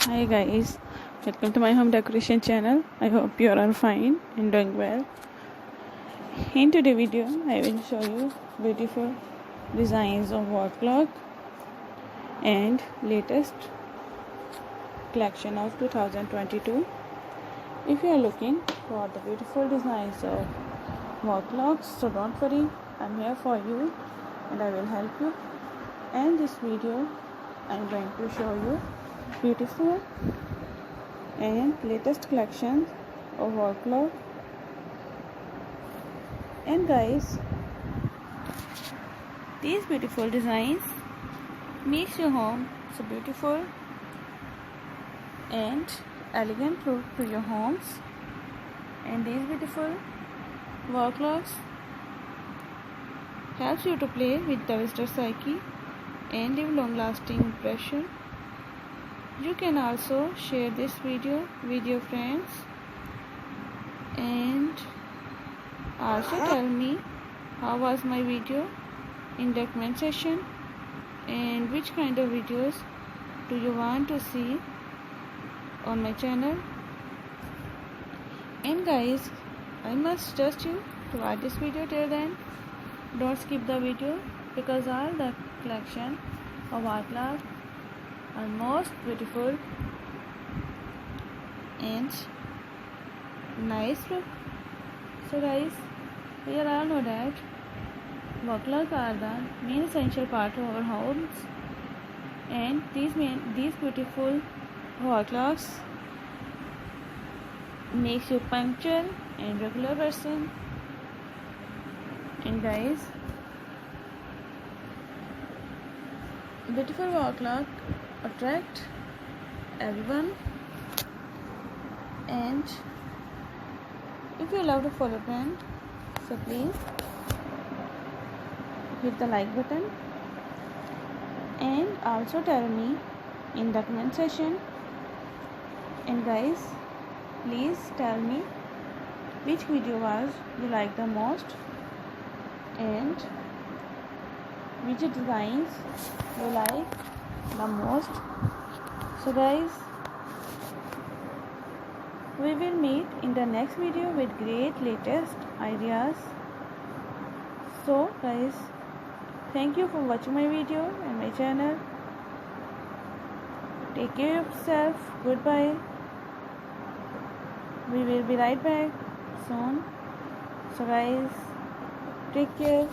Hi guys, welcome to my home decoration channel. I hope you are all fine and doing well. In today's video, I will show you beautiful designs of wall clock and latest collection of 2022. If you are looking for the beautiful designs of wall clocks, so don't worry, I'm here for you and I will help you. And this video, I'm going to show you beautiful and latest collections of wall clock. And guys, these beautiful designs makes your home so beautiful and elegant look to your homes. And these beautiful wall clocks helps you to play with the visitor psyche and leave long lasting impression. You can also share this video with your friends and also tell me how was my video in the comment section and which kind of videos do you want to see on my channel. And guys, I must suggest you to watch this video till then. Don't skip the video because all the collection of art clock are most beautiful and nice look. So guys, we all know that wall clocks are the main essential part of our homes, and these beautiful wall clocks makes you punctual and regular person. And guys, beautiful wall clock attract everyone. And if you love to follow trend, so please hit the like button and also tell me in the comment section. And guys, please tell me which video was you like the most and which designs you like the most. So guys, we will meet in the next video with great latest ideas. So guys, thank you for watching my video and my channel. Take care of yourself. Goodbye. We will be right back soon. So guys, take care.